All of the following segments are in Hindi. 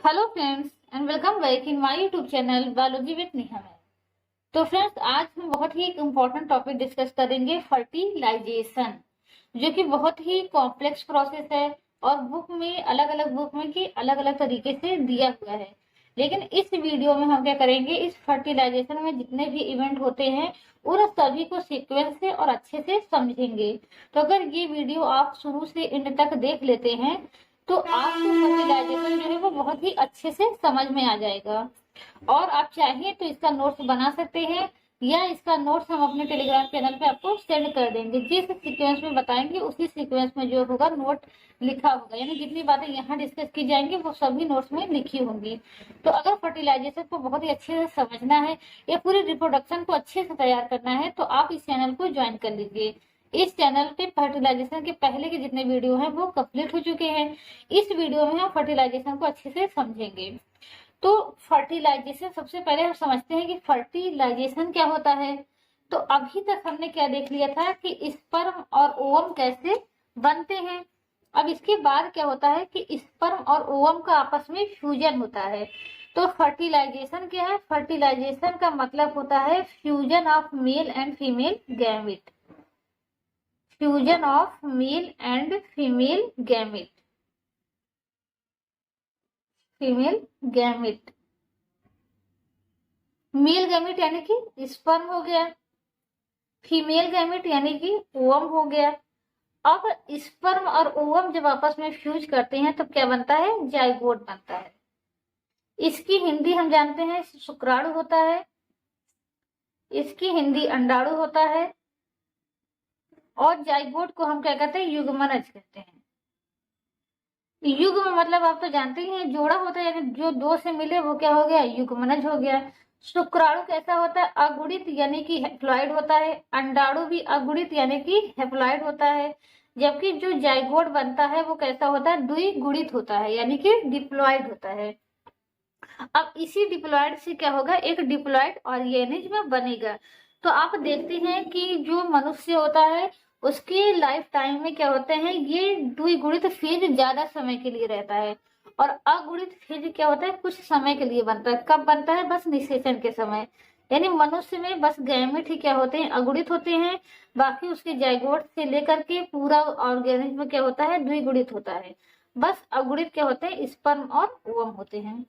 Hello friends and welcome back in my YouTube channel biology with Neha में। तो फ्रेंड्स, आज हम बहुत ही एक इम्पोर्टेंट टॉपिक डिस्कस करेंगे, फर्टिलाइजेशन, जो कि बहुत ही कॉम्प्लेक्स प्रोसेस है और बुक में अलग अलग बुक में कि अलग अलग तरीके से दिया हुआ है। लेकिन इस वीडियो में हम क्या करेंगे, इस फर्टिलाइजेशन में जितने भी इवेंट होते हैं उन सभी को सीक्वेंस से और अच्छे से समझेंगे। तो अगर ये वीडियो आप शुरू से एंड तक देख लेते हैं तो आपको फर्टिलाइजेशन जो है वो बहुत ही अच्छे से समझ में आ जाएगा। और आप चाहिए तो इसका नोट्स बना सकते हैं या इसका नोट्स हम अपने टेलीग्राम चैनल पे आपको सेंड कर देंगे। जिस सीक्वेंस में बताएंगे उसी सीक्वेंस में जो होगा नोट लिखा होगा, यानी जितनी बातें यहाँ डिस्कस की जाएंगी वो सभी नोट्स में लिखी होंगी। तो अगर फर्टिलाइजेशन को बहुत ही अच्छे से समझना है या पूरी रिप्रोडक्शन को अच्छे से तैयार करना है तो आप इस चैनल को ज्वाइन कर लीजिए। इस चैनल पे फर्टिलाइजेशन के पहले के जितने वीडियो हैं वो कंप्लीट हो चुके हैं। इस वीडियो में हम फर्टिलाइजेशन को अच्छे से समझेंगे। तो फर्टिलाइजेशन, सबसे पहले हम समझते हैं कि फर्टिलाइजेशन क्या होता है। तो अभी तक हमने क्या देख लिया था कि स्पर्म और ओवम कैसे बनते हैं। अब इसके बाद क्या होता है कि स्पर्म और ओवम का आपस में फ्यूजन होता है। तो फर्टिलाइजेशन क्या है? फर्टिलाइजेशन का मतलब होता है fusion of male and female gamete. Fusion of male and female gamete. Female gamete, male gamete यानी कि स्पर्म हो गया, फीमेल गैमेट यानी कि ओवम हो गया। अब स्पर्म और ओवम जब आपस में फ्यूज करते हैं तब क्या बनता है? जाइगोट बनता है। इसकी हिंदी हम जानते हैं शुक्राणु होता है, इसकी हिंदी अंडाणु होता है और जाइगोट को हम क्या कहते हैं? युग्मनज कहते हैं। युग्म मतलब आप तो जानते ही हैं, जोड़ा होता है, यानी जो दो से मिले वो क्या हो गया? युग्मनज हो गया। शुक्राणु कैसा होता है? अगुणित यानी कि हैप्लॉइड होता है। अंडाणु भी अगुणित यानी कि हैप्लॉइड होता है। जबकि जो जाइगोट बनता है वो कैसा होता है? द्विगुणित होता है यानी कि डिप्लॉइड होता है। अब इसी डिप्लॉइड से क्या होगा? एक डिप्लॉइड ऑर्गेनिज्म बनेगा। तो आप देखते हैं कि जो मनुष्य होता है उसके लाइफ टाइम में क्या होते हैं, ये द्विगुणित फेज ज्यादा समय के लिए रहता है और अगुणित फेज क्या होता है? कुछ समय के लिए बनता है। कब बनता है? बस निषेचन के समय। यानी मनुष्य में बस गैमेट ही क्या होते हैं? अगुणित होते हैं। बाकी उसके जाइगोट से लेकर के पूरा ऑर्गेनिज्म क्या होता है? द्विगुणित होता है। बस अगुणित क्या होते हैं? स्पर्म और ओवम होते हैं।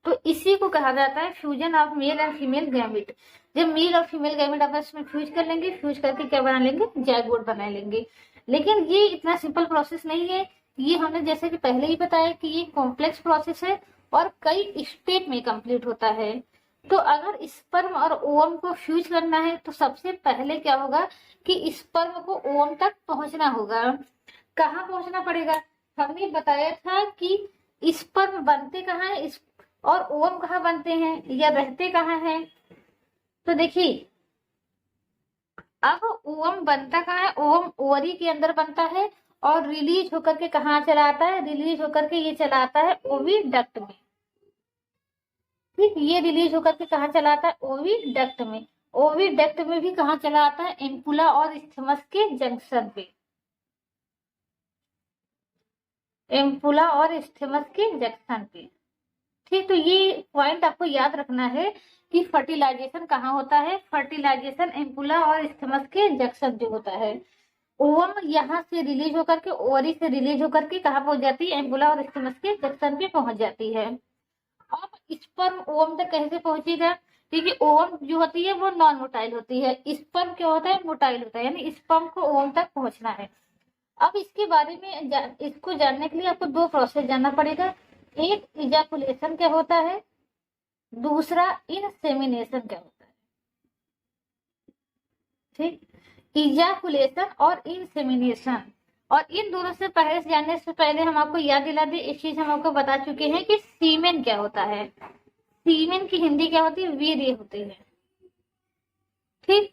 तो इसी को कहा जाता है fusion of male and female gamete. जब मेल और फीमेल गैमेट आपस में फ्यूज कर लेंगे, फ्यूज करके क्या बना लेंगे? जाइगोट बना लेंगे। लेकिन ये इतना सिंपल प्रोसेस नहीं है। ये हमने जैसे कि पहले ही बताया कि ये कॉम्प्लेक्स प्रोसेस है और कई स्टेप में कंप्लीट होता है। तो अगर स्पर्म और ओवम को फ्यूज करना है तो सबसे पहले क्या होगा कि स्पर्म को ओवम तक पहुंचना होगा। कहाँ पहुंचना पड़ेगा? हमने बताया था कि स्पर्म बनते कहाँ है और ओवम कहाँ बनते हैं या रहते कहाँ हैं। तो देखिए, अब ओवम बनता कहाँ है? ओवम ओवरी के अंदर बनता है और रिलीज होकर के कहाँ चला आता है? रिलीज होकर के ये चला आता है ओविडक्ट में। ठीक, ये रिलीज होकर के कहाँ चला आता है? ओविडक्ट में। ओविडक्ट में भी कहाँ चला आता है? एम्पुला और इस्थमस के जंक्शन पे। एम्पुला और इस्थमस के जंक्शन पे। ठीक, तो ये पॉइंट आपको याद रखना है कि फर्टिलाइजेशन कहाँ होता है। फर्टिलाइजेशन एम्पुला और इस्थमस के जंक्शन जो होता है। ओवम यहाँ से रिलीज होकर के, ओवरी से रिलीज होकर के कहाँ पहुंच जाती है? एम्पुला और इस्थमस के जंक्शन पे पहुंच जाती है। अब स्पर्म ओवम तक कैसे पहुंचेगा? क्योंकि ओवम जो होती है वो नॉन मोटाइल होती है, स्पर्म क्या होता है? मोटाइल होता है, यानी स्पर्म को ओवम तक पहुंचना है। अब इसके बारे में इसको जानने के लिए आपको दो प्रोसेस जानना पड़ेगा। एक इजाकुलेशन क्या होता है, दूसरा इनसेमिनेशन क्या होता है। ठीक, इजाकुलेशन और इनसेमिनेशन, और इन दोनों से पहले जानने से पहले हम आपको याद दिला दें, एक चीज हम आपको बता चुके हैं कि सीमेन क्या होता है। सीमेन की हिंदी क्या होती है? वीर्य होते हैं। ठीक,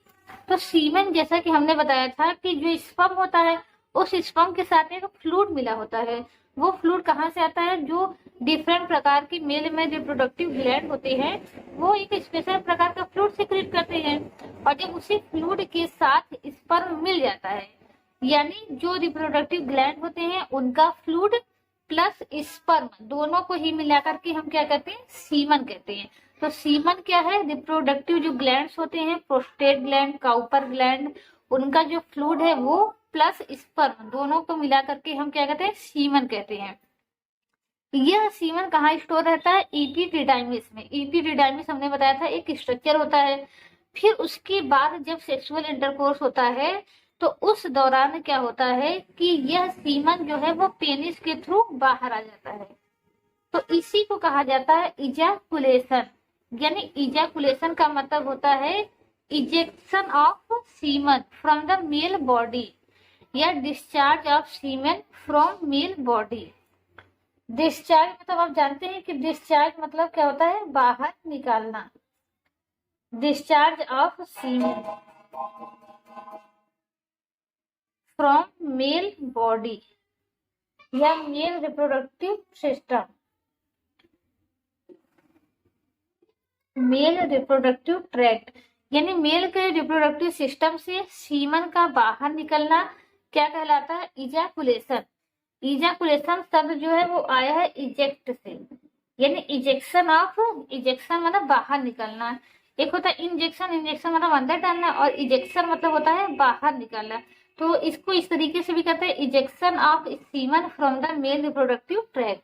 तो सीमेन जैसा कि हमने बताया था कि जो स्पर्म होता है उस स्पर्म के साथ एक फ्लूइड मिला होता है। वो फ्लूइड कहाँ से आता है? जो डिफरेंट प्रकार के मेल में रिप्रोडक्टिव ग्लैंड होते हैं वो एक स्पेशल प्रकार का फ्लूइड सिक्रीट करते हैं और जब उसी फ्लूइड के साथ स्पर्म मिल जाता है, यानी जो रिप्रोडक्टिव ग्लैंड होते हैं उनका फ्लूइड प्लस स्पर्म, दोनों को ही मिलाकर के हम क्या कहते हैं, सीमन कहते हैं। तो सीमन क्या है, रिप्रोडक्टिव जो ग्लैंड्स होते हैं, प्रोस्टेट ग्लैंड, काउपर ग्लैंड, उनका जो फ्लूइड है वो प्लस स्पर्म, दोनों को मिलाकर के हम क्या कहते हैं, सीमन कहते हैं। यह सीमन कहाँ स्टोर रहता है, एपिडिडाइमिस में। एपिडिडाइमिस हमने बताया था एक स्ट्रक्चर होता है। फिर उसके बाद जब सेक्सुअल इंटरकोर्स होता है तो उस दौरान क्या होता है कि यह सीमन जो है वो पेनिस के थ्रू बाहर आ जाता है। तो इसी को कहा जाता है इजैकुलेशन। यानी इजैकुलेशन का मतलब होता है ejection of semen from the male body या discharge of semen from male body. Discharge मतलब आप जानते हैं कि डिस्चार्ज मतलब क्या होता है, बाहर निकालना। Discharge of semen from male body या male reproductive system, male reproductive tract, यानी मेल के रिप्रोडक्टिव सिस्टम से सीमन का बाहर निकलना क्या कहलाता है, इजैकुलेशन। इजैकुलेशन शब्द जो है वो आया है इजेक्ट से, यानी इजेक्शन ऑफ, इजेक्शन मतलब बाहर निकलना। एक होता है इंजेक्शन, इंजेक्शन मतलब अंदर डालना, और इजेक्शन मतलब होता है बाहर निकालना। तो इसको इस तरीके से भी कहते हैं ejection of semen from the mail reproductive tract.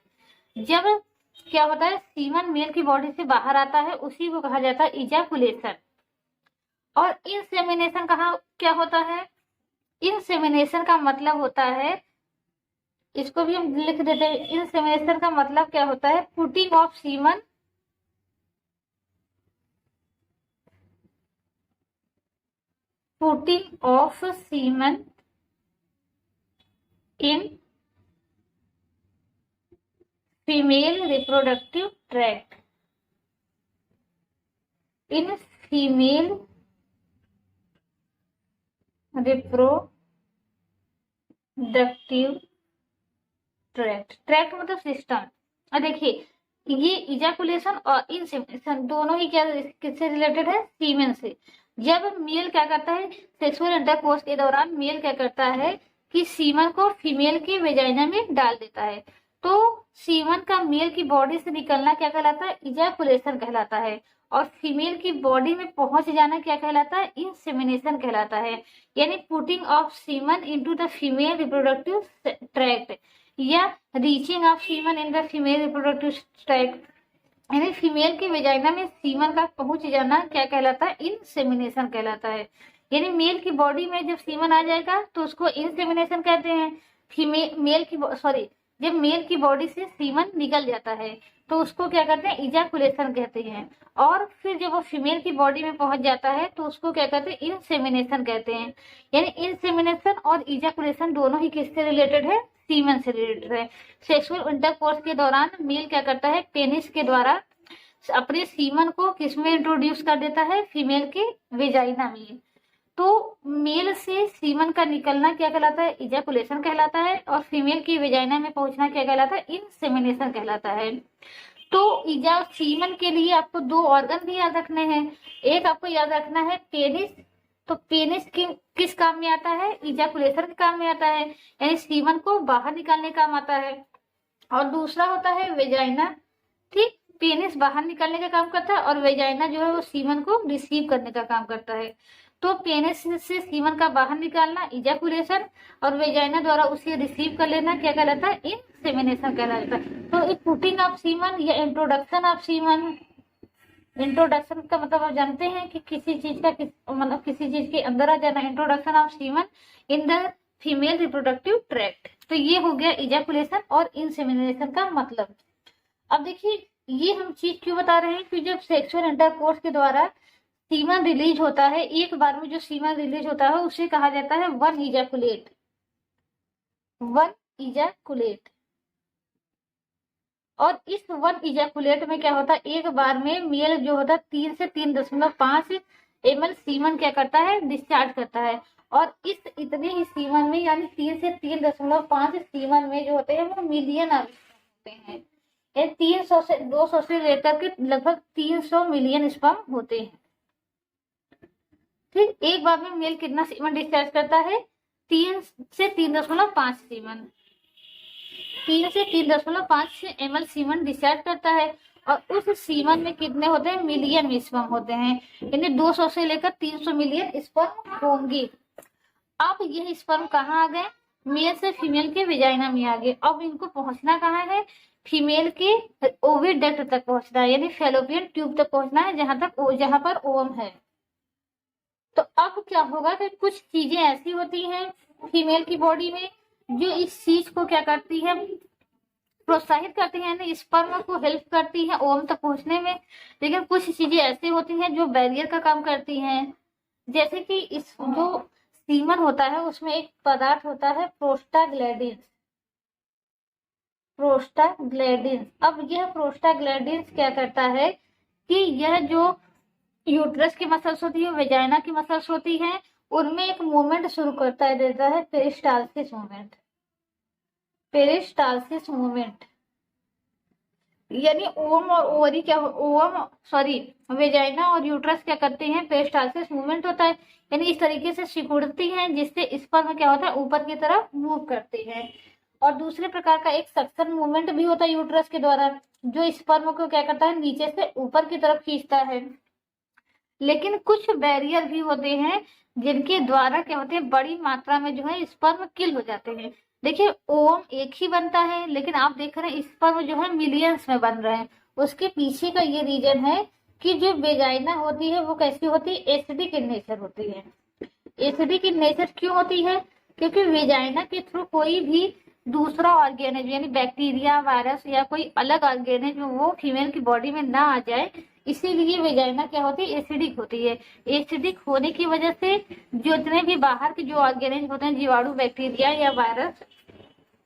जब क्या होता है, सीमन मेल की बॉडी से बाहर आता है, उसी को कहा जाता है इजैकुलेशन। और इंसेमिनेशन कहाँ क्या होता है, इंसेमिनेशन का मतलब होता है, इसको भी हम लिख देते हैं, इंसेमिनेशन का मतलब क्या होता है, putting of semen, putting of semen in female reproductive tract, in female reproductive tract. Tract मतलब सिस्टम। और देखिए ये इजैकुलेशन और इंसेमिनेशन दोनों ही क्या किससे रिलेटेड है, सीमेन से। जब मेल क्या करता है, सेक्सुअल इंटरकोर्स के दौरान मेल क्या करता है कि सीमन को फीमेल की वेजाइना में डाल देता है, तो सीमन का मेल की बॉडी से निकलना क्या कहलाता है, इजैकुलेशन कहलाता है। और फीमेल की बॉडी में पहुंच जाना क्या कहलाता है, इंसेमिनेशन कहलाता है। यानी putting of semen into the female reproductive tract या reaching of semen in the female reproductive tract, यानी फीमेल की वेजाइना में सीमन का पहुंच जाना क्या कहलाता है, इंसेमिनेशन कहलाता है। यानी मेल की बॉडी में जब सीमन आ जाएगा तो उसको इंसेमिनेशन कहते हैं। फीमेल मेल की सॉरी जब मेल की बॉडी से सीमन निकल जाता है तो उसको क्या कहते हैं, इजैकुलेशन कहते हैं। और फिर जब वो फीमेल की बॉडी में पहुंच जाता है तो उसको क्या कहते हैं, इंसेमिनेशन कहते हैं। यानी इंसेमिनेशन और इजैकुलेशन दोनों ही किससे रिलेटेड है, सीमन से रिलेटेड है। सेक्सुअल इंटरकोर्स के दौरान मेल क्या करता है, पेनिस के द्वारा अपने सीमन को किसमें इंट्रोड्यूस कर देता है, फीमेल के वेजाइना में। तो मेल से सीमन का निकलना क्या कहलाता है, इजैकुलेशन कहलाता है। और फीमेल की वेजाइना में पहुंचना क्या कहलाता है, इंसेमिनेशन कहलाता है। तो इजा सीमन के लिए आपको दो ऑर्गन भी याद रखने हैं। एक आपको याद रखना है पेनिस, तो पेनिस किस काम में आता है, इजैकुलेशन के काम में आता है, यानी सीमन को बाहर निकालने काम आता है। और दूसरा होता है वेजाइना, ठीक, पेनिस बाहर निकालने का काम करता है और वेजाइना जो है वो सीमन को रिसीव करने का काम करता है। तो पेनिस से सीमन का बाहर निकालना इजैकुलेशन, और वेजाइना द्वारा उसे रिसीव कर लेना क्या कहलाता है, इंसेमिनेशन कहलाता है। तो एक पुटिंग ऑफ सीमन या इंट्रोडक्शन ऑफ सीमन, इंट्रोडक्शन का मतलब आप जानते हैं कि किसी चीज का मतलब किसी चीज के अंदर आ जाना, introduction of semen in the female reproductive tract. तो ये हो गया इजैकुलेशन और इंसेमिनेशन का मतलब। अब देखिए ये हम चीज क्यों बता रहे हैं, कि जब सेक्सुअल इंटरकोर्स के द्वारा सीमन रिलीज होता है, एक बार में जो सीमन रिलीज होता है उसे कहा जाता है वन इजैकुलेट, वन इजैकुलेट। और इस वन इजैकुलेट में क्या होता है, एक बार में मेल जो होता है 3 से 3.5 ml सीमन क्या करता है, डिस्चार्ज करता है। और इस इतने ही सीमन में यानी 3 से 3.5 सीमन में जो होते हैं वो मिलियन होते हैं। 300 से 200 से लेकर के लगभग 300 मिलियन स्पर्म होते हैं। ठीक, एक बार में मेल कितना सीमन डिस्चार्ज करता है, 3 से 3.5 सीमन। 3 से 3.5 ml सीमन डिस्चार्ज करता है और उस सीमन में कितने होते हैं, मिलियन स्पर्म होते हैं, यानी 200 से लेकर 300 मिलियन स्पर्म होंगी। अब यह स्पर्म कहाँ आ गए, मेल से फीमेल के वेजाइना में आ गए। अब इनको पहुंचना कहाँ है, फीमेल के ओविडक्ट तक पहुंचना है, यानी फैलोपियन ट्यूब तक पहुंचना है, जहां पर ओवम है। तो अब क्या होगा कि कुछ चीजें ऐसी होती हैं फीमेल की बॉडी में जो इस चीज को क्या करती है, प्रोत्साहित करती है, यानी स्पर्म को हेल्प करती है ओवम तक पहुंचने में। लेकिन कुछ चीजें ऐसी होती हैं जो बैरियर का काम करती हैं, जैसे कि इस जो सीमन होता है उसमें एक पदार्थ होता है प्रोस्टाग्लैंडिन्स। अब यह प्रोस्टाग्लैंडिन्स क्या करता है कि यह जो यूट्रस की मसल्स होती है, वेजाइना की मसल्स होती है, उनमें एक मूवमेंट शुरू करता है, देता है पेरिस्टाल्सिस मूवमेंट। यानी ओवम और ओवरी वेजाइना और यूट्रस क्या करते हैं, पेरिस्टाल्सिस मूवमेंट होता है, यानी इस तरीके से सिकुड़ती हैं जिससे स्पर्म क्या होता है, ऊपर की तरफ मूव करते हैं। और दूसरे प्रकार का एक सक्शन मूवमेंट भी होता है यूट्रस के द्वारा, जो स्पर्म को क्या करता है, नीचे से ऊपर की तरफ खींचता है। लेकिन कुछ बैरियर भी होते हैं जिनके द्वारा क्या होते हैं, बड़ी मात्रा में जो है स्पर्म किल हो जाते हैं। देखिए ओवम एक ही बनता है, लेकिन आप देख रहे हैं स्पर्म जो है मिलियंस में बन रहे हैं। उसके पीछे का ये रीजन है कि जो वेजाइना होती है वो कैसी होती है, एसिडिक इन नेचर होती है। एसिडिक इन नेचर क्यों होती है, क्योंकि वेजाइना के थ्रू कोई भी दूसरा ऑर्गेनिज्म यानी बैक्टीरिया, वायरस या कोई अलग ऑर्गेनिज्म वो फीमेल की बॉडी में ना आ जाए, इसीलिए वेजाइना क्या होती है, एसिडिक होती है। एसिडिक होने की वजह से जितने भी बाहर के जो ऑर्गेनिज्म होते हैं, जीवाणु, बैक्टीरिया या वायरस,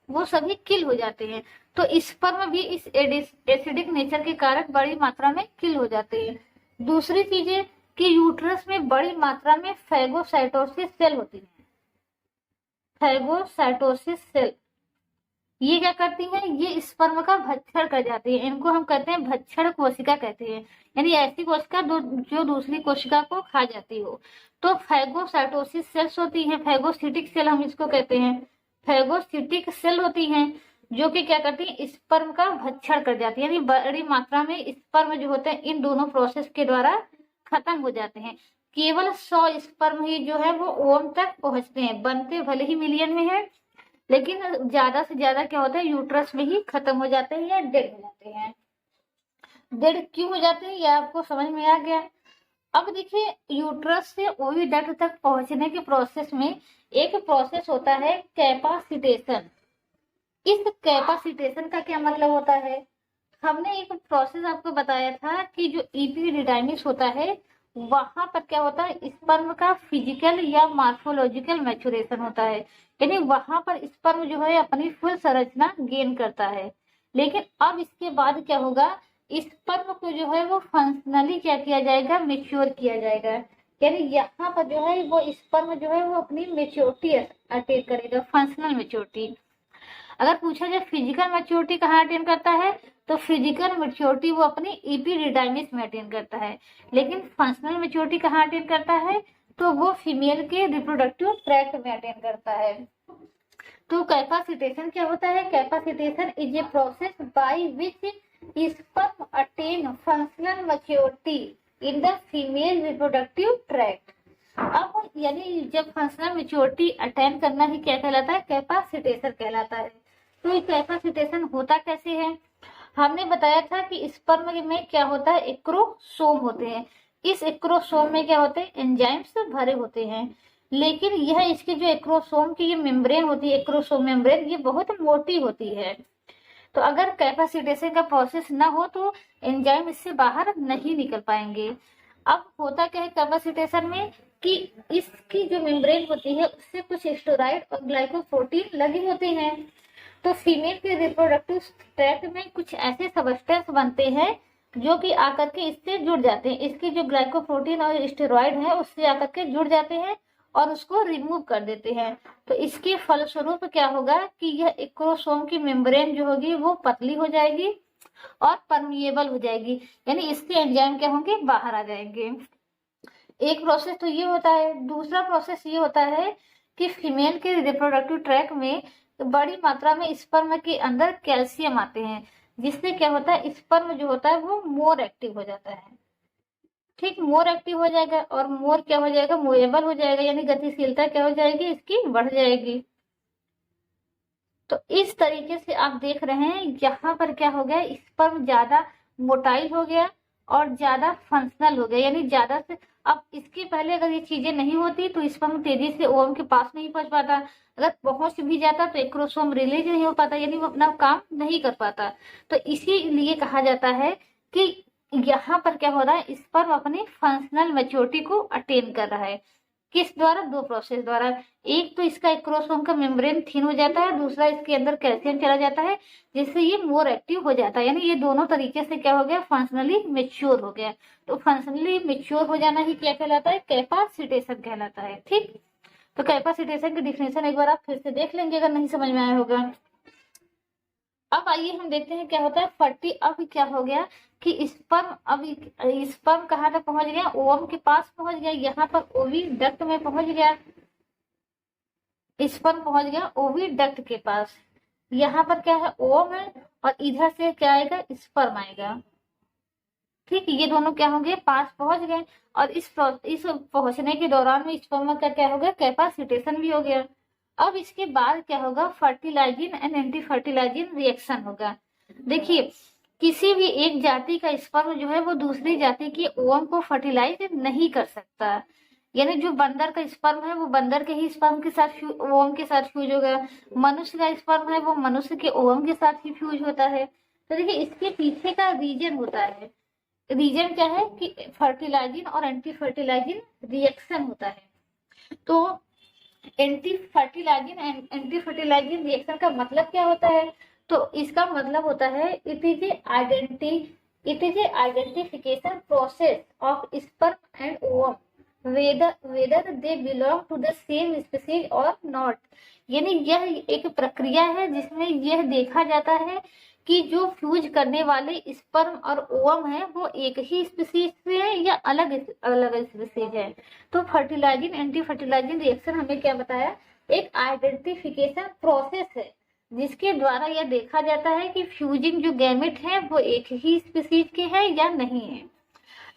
वो सभी किल हो जाते हैं। तो स्पर्म भी इस एसिडिक नेचर के कारण बड़ी मात्रा में किल हो जाते हैं। दूसरी चीज है कि यूट्रस में बड़ी मात्रा में फैगोसाइटोसिस सेल होती है। फैगोसाइटोसिस सेल ये क्या करती हैं, ये स्पर्म का भक्षण कर जाती है। इनको हम कहते हैं भक्षण कोशिका कहते हैं, यानी ऐसी कोशिका जो दूसरी कोशिका को खा जाती हो। तो फैगोसाइटोसिस सेल्स होती हैं, फैगोसिटिक सेल हम इसको कहते हैं। फैगोसिटिक सेल होती हैं जो कि क्या करती है, स्पर्म का भक्षण कर जाती है, यानी बड़ी मात्रा में स्पर्म जो होते हैं इन दोनों प्रोसेस के द्वारा खत्म हो जाते हैं। केवल 100 स्पर्म ही जो है वो ओवम तक पहुंचते हैं, बनते भले ही मिलियन में है, लेकिन ज्यादा से ज्यादा क्या होता है, यूट्रस में ही खत्म हो जाते हैं या डेड हो जाते हैं। डेड क्यों हो जाते हैं, ये आपको समझ में आ गया। अब देखिए यूट्रस से ओविडक्ट तक पहुंचने के प्रोसेस में एक प्रोसेस होता है कैपासिटेशन। इस कैपासिटेशन का क्या मतलब होता है, हमने एक प्रोसेस आपको बताया था कि जो इपिडिडाइमिस होता है वहां पर क्या होता है, स्पर्म का फिजिकल या मार्फोलॉजिकल मैच्योरेशन होता है, यानी वहां पर स्पर्म जो है अपनी फुल संरचना गेन करता है। लेकिन अब इसके बाद क्या होगा, स्पर्म को जो है वो फंक्शनली क्या किया जाएगा, मेच्योर किया जाएगा, यानी यहाँ पर जो है वो स्पर्म जो है वो अपनी मेच्योरिटी अटेन करेगा, फंक्शनल मेच्योरिटी। अगर पूछा जाए फिजिकल मैच्योरिटी कहाँ अटेन करता है, तो फिजिकल मैच्योरिटी वो अपनी इपिडिडाइमिस में अटेन करता है। लेकिन फंक्शनल मैच्योरिटी कहाँ अटेन करता है, तो वो फीमेल के रिप्रोडक्टिव ट्रैक्ट में अटेन करता है। तो कैपासिटेशन क्या होता है, capacitation is a process by which sperm attain functional maturity in the female reproductive tract. अब यानी जब फंक्शनल मैच्योरिटी अटेन करना ही क्या कहलाता है, कैपासिटेशन कहलाता है। तो कैपासिटेशन होता कैसे है, हमने बताया था कि स्पर्म में क्या होता है, एक्रोसोम होते हैं। इस एक्रोसोम में क्या होते हैं, एंजाइम्स भरे होते हैं। लेकिन यह इसकी जो एक्रोसोम की ये मेम्ब्रेन होती है, एक्रोसोम मेम्ब्रेन, ये बहुत मोटी होती है। तो अगर कैपासिटेशन का प्रोसेस ना हो तो एंजाइम इससे बाहर नहीं निकल पाएंगे। अब होता क्या है कैपासिटेशन में कि इसकी जो मेम्ब्रेन होती है उससे कुछ स्टेरॉइड और ग्लाइकोप्रोटीन लगे होते हैं। तो फीमेल के रिप्रोडक्टिव ट्रैक्ट में कुछ ऐसे सबस्टेंस बनते हैं जो कि आकर के इससे जुड़ जाते हैं, इसके जो ग्लाइकोप्रोटीन और स्टेरॉइड है उससे आकर के जुड़ जाते हैं और उसको रिमूव कर देते हैं। तो इसके फलस्वरूप क्या होगा कि यह एक्रोसोम की मेम्ब्रेन जो होगी वो पतली हो जाएगी और परमिएबल हो जाएगी, यानी इसके एंजाइम क्या होंगे, बाहर आ जाएंगे। एक प्रोसेस तो ये होता है। दूसरा प्रोसेस ये होता है कि फीमेल के रिप्रोडक्टिव ट्रैक्ट में बड़ी मात्रा में स्पर्म के अंदर कैल्शियम आते हैं, जिससे क्या होता है, स्पर्म जो होता है वो मोर एक्टिव हो जाता है। ठीक, मोर एक्टिव हो जाएगा और मोर क्या हो जाएगा, मूवेबल हो जाएगा, यानी गतिशीलता क्या हो जाएगी, इसकी बढ़ जाएगी। तो इस तरीके से आप देख रहे हैं यहाँ पर क्या हो गया, स्पर्म ज्यादा मोटाइल हो गया और ज्यादा फंक्शनल हो गया, यानी ज्यादा से। अब इसके पहले अगर ये चीजें नहीं होती तो स्पर्म तेजी से ओवम के पास नहीं पहुंच पाता, अगर पहुंच भी जाता तो एक्रोसोम रिलीज नहीं हो पाता, यानी वो अपना काम नहीं कर पाता। तो इसीलिए कहा जाता है कि यहाँ पर क्या हो रहा है, स्पर्म अपनी फंक्शनल मैच्योरिटी को अटेन कर रहा है। किस द्वारा, दो प्रोसेस द्वारा। एक तो इसका एक्रोसोम का मेम्ब्रेन थिन हो जाता है, दूसरा इसके अंदर कैल्शियम चला जाता है, जिससे ये मोर एक्टिव हो जाता है, यानी ये दोनों तरीके से क्या हो गया, फंक्शनली मेच्योर हो गया। तो फंक्शनली मेच्योर हो जाना ही क्या कहलाता है, कैपासिटेशन कहलाता है। ठीक, तो कैपासिटेशन की डिफिनेशन एक बार आप फिर से देख लेंगे अगर नहीं समझ में आया होगा। अब आइए हम देखते हैं क्या होता है फर्टी। अब क्या हो गया कि स्पर्म, अब स्पर्म कहाँ तक पहुंच गया, ओवम के पास पहुंच गया, यहाँ पर ओविडक्ट में पहुंच गया, स्पर्म पहुंच गया ओविडक्ट के पास। यहाँ पर क्या है, ओवम है और इधर से क्या आएगा, स्पर्म आएगा। ठीक, ये दोनों क्या होंगे, पास पहुंच गए। और इस पहुंचने के दौरान में स्पर्म का क्या हो गया, कैपासिटेशन भी हो गया। अब इसके बाद क्या होगा, fertilising and anti fertilising reaction होगा। देखिए, किसी भी एक जाति का स्पर्म जो है वो दूसरी जाति के ओवम को फर्टिलाइज नहीं कर सकता, यानी जो बंदर का स्पर्म है वो बंदर के ही स्पर्म के साथ ओवम के साथ फ्यूज होगा, मनुष्य का स्पर्म है वो मनुष्य के ओवम के साथ ही फ्यूज होता है। तो देखिए, इसके पीछे का रीजन होता है, रीजन क्या है कि फर्टिलाइजिंग और एंटी फर्टिलाइजिंग रिएक्शन होता है। तो एंटी फर्टिलाइजिंग रिएक्शन का मतलब क्या होता है, तो इसका मतलब होता है it is a identification process of sperm and ovum whether they belong to the same species और नॉट। यानी यह एक प्रक्रिया है जिसमें यह देखा जाता है कि जो फ्यूज करने वाले स्पर्म और ओवम है वो एक ही स्पीसीज से है या अलग अलग स्पीसीज है। तो फर्टिलाइजिंग एंटी फर्टिलाइजिंग रिएक्शन हमें क्या बताया, एक आइडेंटिफिकेशन प्रोसेस है जिसके द्वारा यह देखा जाता है कि फ्यूजिंग जो गैमेट है वो एक ही स्पीसीज के हैं या नहीं है।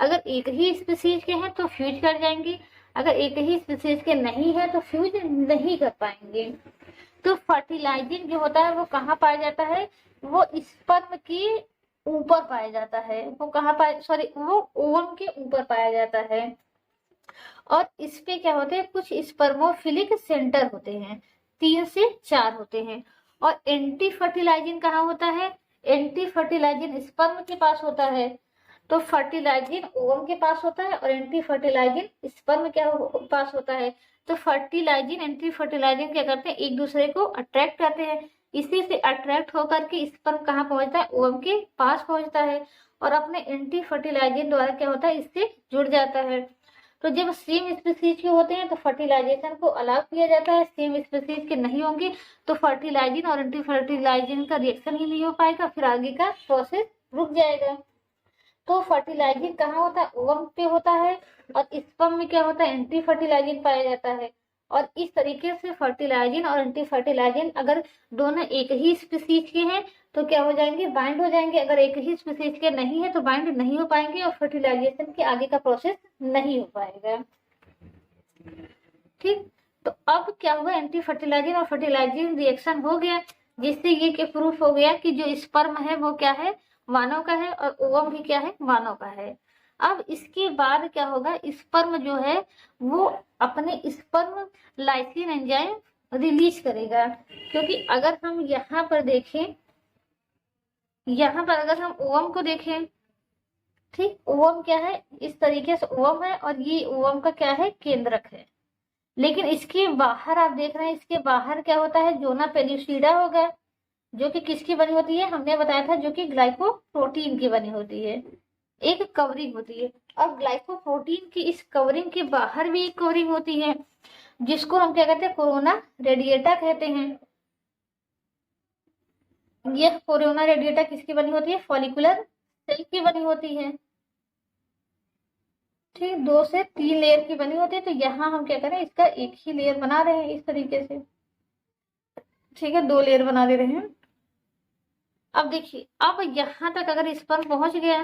अगर एक ही स्पीसीज के हैं तो फ्यूज कर जाएंगे, अगर एक ही स्पीसीज के नहीं है तो फ्यूज नहीं कर पाएंगे। तो फर्टिलाइजिंग जो होता है वो कहाँ पाया जाता है, वो स्पर्म के ऊपर पाया जाता है, वो कहाँ पाया, सॉरी, वो ओवम के ऊपर पाया जाता है। और इस पे क्या होते हैं, कुछ स्पर्मोफिलिक सेंटर होते हैं, 3 से 4 होते हैं। और एंटी फर्टिलाइजिंग कहाँ होता है, एंटी फर्टिलाइजिंग स्पर्म के पास होता है। तो फर्टिलाइजिंग ओवम के पास होता है और एंटी फर्टिलाइजिंग स्पर्म के पास होता है। तो फर्टिलाइजिंग एंटी फर्टिलाइजिंग क्या करते हैं, एक दूसरे को अट्रैक्ट करते हैं, इसी से अट्रैक्ट होकर के स्पर्म कहाँ पहुंचता है, ओवम के पास पहुंचता है और अपने एंटी फर्टिलाइजिंग द्वारा क्या होता है, इससे जुड़ जाता है। तो जब सेम स्पीसीज के होते हैं तो फर्टिलाइजेशन को अलग किया जाता है, सेम स्पीसीज के नहीं होंगे तो फर्टिलाइजिंग और एंटी फर्टिलाइजिंग का रिएक्शन ही नहीं हो पाएगा, फिर आगे का प्रोसेस रुक जाएगा। तो फर्टिलाइजिंग कहाँ होता है, ओवम पे होता है और स्पर्म में क्या होता है, एंटी फर्टिलाइजिंग पाया जाता है। और इस तरीके से फर्टिलाइजिंग और एंटी फर्टिलाइजिंग अगर दोनों एक ही स्पीसीज के हैं तो क्या हो जाएंगे, बाइंड हो जाएंगे, अगर एक ही स्पीसीज के नहीं है तो बाइंड नहीं हो पाएंगे और फर्टिलाइजेशन के आगे का प्रोसेस नहीं हो पाएगा। ठीक, तो अब क्या हुआ, एंटी फर्टिलाइजिंग और फर्टिलाइजिंग रिएक्शन हो गया, जिससे ये प्रूफ हो गया कि जो स्पर्म है वो क्या है, मानव का है और ओवम भी क्या है, मानव का है। अब इसके बाद क्या होगा, स्पर्म जो है वो अपने स्पर्म लाइसिन एंजाइम रिलीज करेगा। क्योंकि अगर हम यहाँ पर देखें, यहाँ पर अगर हम ओवम को देखें, ठीक, ओवम क्या है, इस तरीके से ओवम है और ये ओवम का क्या है, केंद्रक है। लेकिन इसके बाहर आप देख रहे हैं, इसके बाहर क्या होता है, जोना पेल्यूसिडा होगा, जो कि किसकी बनी होती है, हमने बताया था, जो कि ग्लाइकोप्रोटीन की बनी होती है, एक कवरिंग होती है। और ग्लाइकोप्रोटीन की इस कवरिंग के बाहर भी एक कवरिंग होती है जिसको हम क्या कहते हैं, कोरोना रेडिएटा कहते हैं। यह कोरोना रेडिएटा किसकी बनी होती है, फॉलिकुलर सेल की बनी होती है। ठीक, 2 से 3 लेयर की बनी होती है। तो यहाँ हम क्या करें, इसका एक ही लेयर बना रहे हैं इस तरीके से। ठीक है, 2 लेयर बना दे रहे हैं। अब देखिए, अब यहां तक अगर स्पर्म पहुंच गया,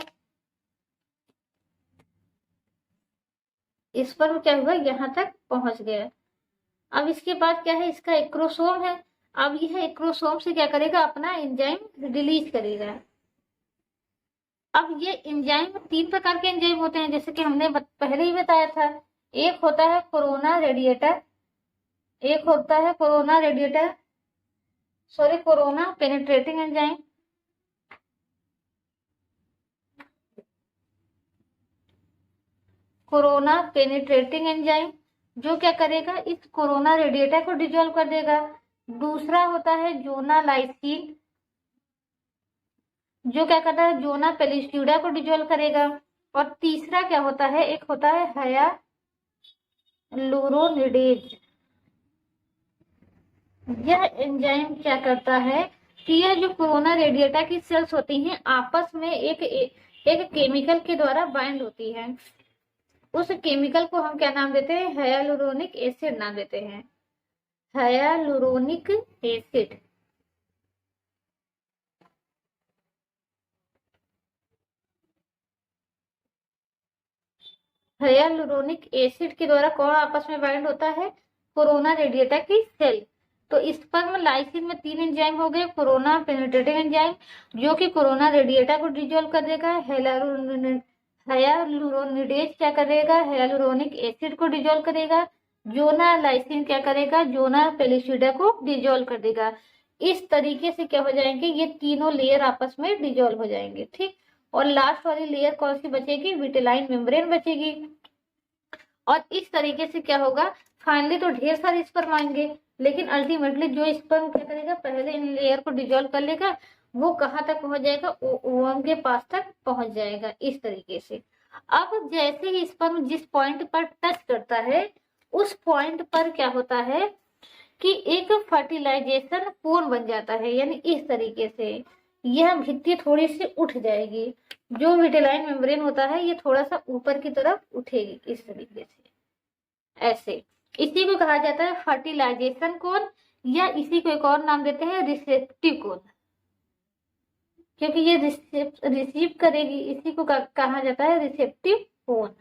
स्पर्म क्या हुआ, यहां तक पहुंच गया। अब इसके बाद क्या है, इसका एक्रोसोम है। अब यह एक्रोसोम से क्या करेगा, अपना एंजाइम रिलीज करेगा। अब ये एंजाइम 3 प्रकार के एंजाइम होते हैं, जैसे कि हमने पहले ही बताया था। एक होता है कोरोना रेडिएटर, एक होता है corona radiator, sorry corona penetrating enzyme, corona penetrating enzyme जो क्या करेगा, इस कोरोना रेडिएटर को डिजोल्व कर देगा। दूसरा होता है जोना लाइसिन, जो क्या करता है, जोना पेलिस्यूडा को डिजोल्व करेगा। और तीसरा क्या होता है, एक होता है हायालुरोनिडेज। यह एंजाइम क्या करता है कि यह जो कोरोना रेडिएटा की सेल्स होती हैं आपस में एक केमिकल के द्वारा बाइंड होती है। उस केमिकल को हम क्या नाम देते हैं, हायालुरोनिक एसिड नाम देते हैं, हायालुरोनिक एसिड। हायालुरोनिक एसिड के द्वारा कौन आपस में बाइंड होता है, कोरोना रेडिएटा की सेल। तो इस पर में लाइसिन में 3 एंजाइम हो गए, कोरोना पेनिट्रेटिंग एंजाइम जो कि कोरोना रेडिएटा को डिजोल्व कर देगा, हायालुरोनिडेज क्या करेगा, हायालुरोनिक एसिड को डिजोल्व करेगा, जोना लाइसिन क्या करेगा, जोना पेलिस्यूडा को डिजोल्व कर देगा। इस तरीके से क्या हो जाएंगे, ये तीनों लेयर आपस में डिजोल्व हो जाएंगे। ठीक, और लास्ट वाली लेयर कौन सी बचेगी, विटेलाइन मेम्ब्रेन बचेगी। और इस तरीके से क्या होगा, फाइनली तो ढेर सारे स्पर्म आएंगे, लेकिन अल्टीमेटली जो स्पर्म क्या करेगा, पहले इन लेयर को डिजोल्व कर लेगा, वो कहाँ तक पहुंच जाएगा, ओवम के पास तक पहुंच जाएगा, इस तरीके से। अब जैसे ही स्पर्म जिस पॉइंट पर टच करता है, उस पॉइंट पर क्या होता है कि एक फर्टिलाइजेशन कोन बन जाता है, यानी इस तरीके से यह भित्ति थोड़ी सी उठ जाएगी। जो विटेलाइन मेम्ब्रेन होता है ये थोड़ा सा ऊपर की तरफ उठेगी, इस तरीके से, ऐसे। इसी को कहा जाता है फर्टिलाइजेशन कोन, या इसी को एक और नाम देते हैं रिसेप्टिव कोन, क्योंकि ये रिसीव करेगी, इसी को कहा जाता है रिसेप्टिव कोन।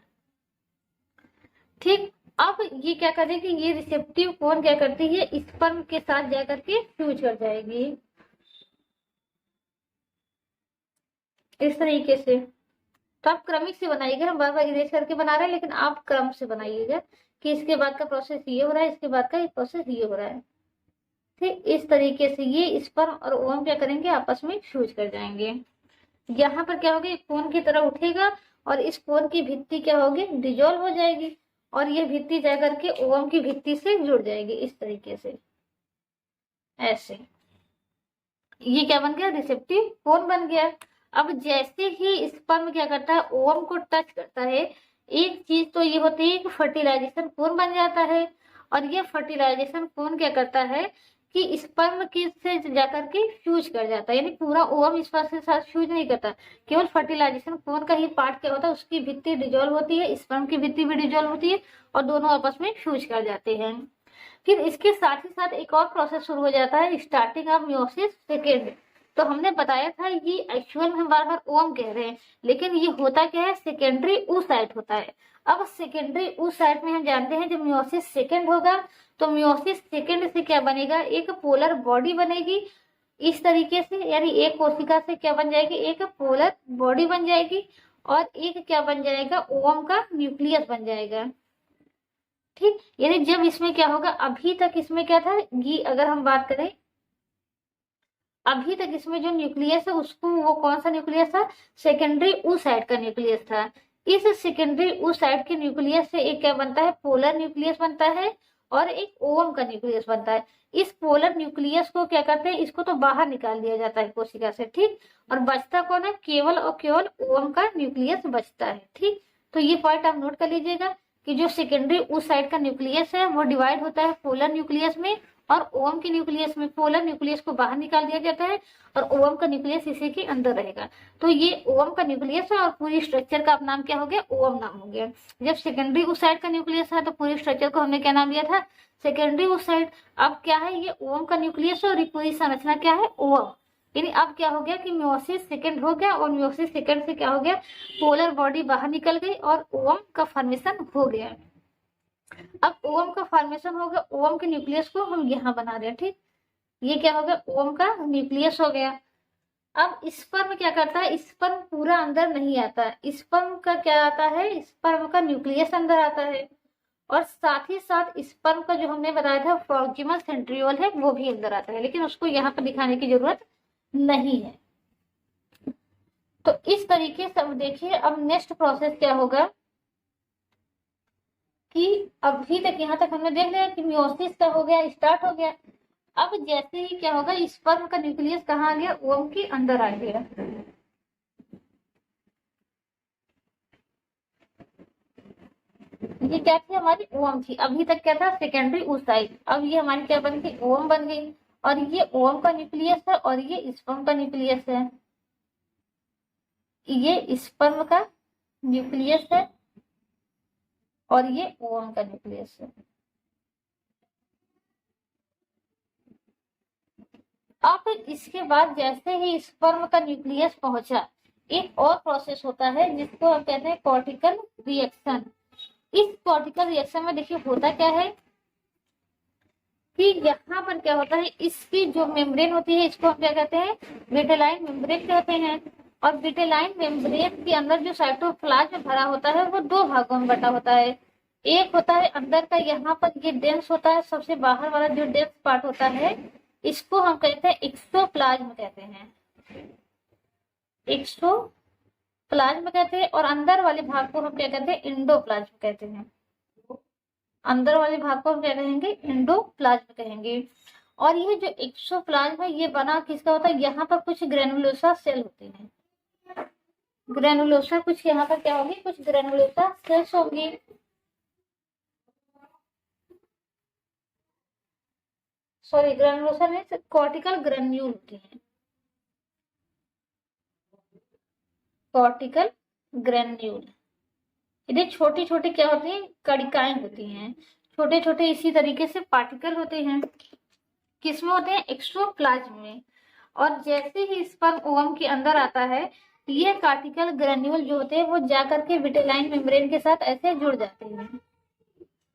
ठीक, अब ये क्या करेगी, ये रिसेप्टिव कोन क्या करती है, स्पर्म के साथ जाकर के फ्यूज कर जाएगी, इस तरीके से। तो आप क्रमिक से बनाइएगा, हम बार बार इरेज करके बना रहे हैं, लेकिन आप क्रम से बनाइएगा कि इसके बाद का प्रोसेस ये हो रहा है, इसके बाद का प्रोसेस ये हो रहा है। ठीक, इस तरीके से ये स्पर्म और ओवम क्या करेंगे, आपस में फ्यूज कर जाएंगे। यहाँ पर क्या होगा, कोन की तरह उठेगा और इस कोन की भित्ति क्या होगी, डिजोल्व हो जाएगी, और ये भित्ति जाकर के ओवम की भित्ति से जुड़ जाएगी, इस तरीके से, ऐसे। ये क्या बन गया, रिसेप्टिव कोन बन गया। अब जैसे ही स्पर्म क्या करता है, ओवम को टच करता है, एक चीज तो ये होती है कि फर्टिलाइजेशन कोन बन जाता है। और ये फर्टिलाइजेशन कोन क्या करता है कि स्पर्म के से जाकर के फ्यूज कर जाता है, यानी पूरा ओवम स्पर्म के साथ फ्यूज नहीं करता, केवल फर्टिलाइजेशन कोन का ही पार्ट क्या होता है, उसकी भित्ति डिजोल्व होती है, स्पर्म की भित्ति भी डिजोल्व होती है, और दोनों आपस में फ्यूज कर जाते हैं। फिर इसके साथ ही साथ एक और प्रोसेस शुरू हो जाता है, स्टार्टिंग ऑफ मियोसिस सेकेंड। तो हमने बताया था ये एक्चुअल में हम बार बार ओम कह रहे हैं, लेकिन ये होता क्या है, सेकेंडरी oocyte होता है। अब सेकेंडरी oocyte में हम जानते हैं जब मियोसिस सेकेंड होगा, तो मियोसिस सेकेंड से क्या बनेगा, एक पोलर बॉडी बनेगी, इस तरीके से, यानी एक कोशिका से क्या बन जाएगी, एक पोलर बॉडी बन जाएगी, और एक क्या बन जाएगा, ओवम का न्यूक्लियस बन जाएगा। ठीक, यानी जब इसमें क्या होगा, अभी तक इसमें क्या था, ये अगर हम बात करें, अभी तक इसमें जो न्यूक्लियस है उसको, वो कौन सा न्यूक्लियस था, सेकेंडरी oocyte का न्यूक्लियस था। इस सेकेंडरी oocyte के न्यूक्लियस से एक क्या बनता है, पोलर न्यूक्लियस बनता है, और एक ओवम का न्यूक्लियस बनता है। इस पोलर न्यूक्लियस को क्या करते हैं, इसको तो बाहर निकाल दिया जाता है कोशिका से। ठीक, और बचता कौन है, केवल और केवल ओवम का न्यूक्लियस बचता है। ठीक, तो ये पॉइंट आप नोट कर लीजिएगा कि जो सेकेंडरी oocyte का न्यूक्लियस है वो डिवाइड होता है पोलर न्यूक्लियस में और ओवम के न्यूक्लियस में पोलर न्यूक्लियस को बाहर निकाल दिया जाता है और ओवम का न्यूक्लियस इसी के अंदर रहेगा। तो ये ओवम का न्यूक्लियस है और पूरी स्ट्रक्चर का नाम क्या हो गया, ओवम नाम हो गया। जब सेकेंडरी ओसाइड का न्यूक्लियस है तो पूरी स्ट्रक्चर को हमने क्या नाम दिया था, सेकेंडरी ओसाइड। अब क्या है, ये ओवम का न्यूक्लियस और पूरी संरचना क्या है, ओवम। यानी अब क्या हो गया कि मियोसिस सेकेंड हो गया और मियोसिस सेकेंड से क्या हो गया, पोलर बॉडी बाहर निकल गई और ओवम का फॉर्मेशन हो गया। अब ओवम का फॉर्मेशन हो गया, ओवम के न्यूक्लियस को हम यहाँ बना रहे हैं, ठीक। ये क्या हो गया, ओवम का न्यूक्लियस हो गया। अब स्पर्म क्या करता है, स्पर्म पूरा अंदर नहीं आता है, स्पर्म का क्या आता है, स्पर्म का न्यूक्लियस अंदर आता है और साथ ही साथ स्पर्म का जो हमने बताया था प्रोक्सिमल सेंट्रियोल है वो भी अंदर आता है, लेकिन उसको यहाँ पर दिखाने की जरूरत नहीं है। तो इस तरीके से अब देखिए, अब नेक्स्ट प्रोसेस क्या होगा कि अभी तक यहाँ तक हमने देख लिया कि मियोसिस का हो गया, स्टार्ट हो गया। अब जैसे ही क्या होगा, स्पर्म का न्यूक्लियस कहाँ आ गया, ओवम के अंदर आ गया। ये क्या थी, हमारी ओवम थी। अभी तक क्या था, सेकेंडरी ओसाइट। अब ये हमारी क्या बन गई, ओवम बन गई और ये ओवम का न्यूक्लियस है और ये स्पर्म का न्यूक्लियस है। ये स्पर्म का न्यूक्लियस है और ये ओवम का न्यूक्लियस है। अब इसके बाद जैसे ही स्पर्म का न्यूक्लियस पहुंचा, एक और प्रोसेस होता है जिसको हम कहते हैं कॉर्टिकल रिएक्शन। इस कॉर्टिकल रिएक्शन में देखिए होता क्या है कि यहाँ पर क्या होता है, इसकी जो मेम्ब्रेन होती है इसको हम क्या कहते हैं, विटेलाइन मेम्ब्रेन कहते हैं। और विटेलाइन मेम्ब्रेन के अंदर जो साइटोप्लाज्म भरा होता है वो दो भागों में बटा होता है। एक होता है अंदर का, यहाँ पर ये डेंस होता है, सबसे बाहर वाला जो डेंस पार्ट होता है इसको हम कहते हैं एक्सोप्लाज्म कहते हैं, एक्सोप्लाज्म कहते हैं। और अंदर वाले भाग को हम क्या कहते हैं, एंडोप्लाज्म कहते हैं। अंदर वाले भाग को हम क्या कहेंगे, एंडोप्लाज्म कहेंगे। और ये जो एक्सोप्लाज्म है ये बना किसका होता है, यहाँ पर कुछ ग्रेनुलोसा सेल होते हैं, ग्रेनुलोसा कुछ यहाँ पर क्या होगी, कुछ ग्रेनुलोसा सेल्स होंगी। सॉरी, ग्रेनुलोसा नहीं, कॉर्टिकल ग्रेन्यूल होती है, कॉर्टिकल ग्रेन्यूल। ये छोटी छोटी क्या होती है, कणिकाएं होती हैं, छोटे छोटे इसी तरीके से पार्टिकल होते हैं। किसमें होते हैं, एक्सोप्लाज्म में। और जैसे ही स्पर्म ओवम के अंदर आता है, ये कॉर्टिकल ग्रेन्यूल जो होते हैं वो जाकर के विटेलाइन मेम्ब्रेन के साथ ऐसे जुड़ जाते हैं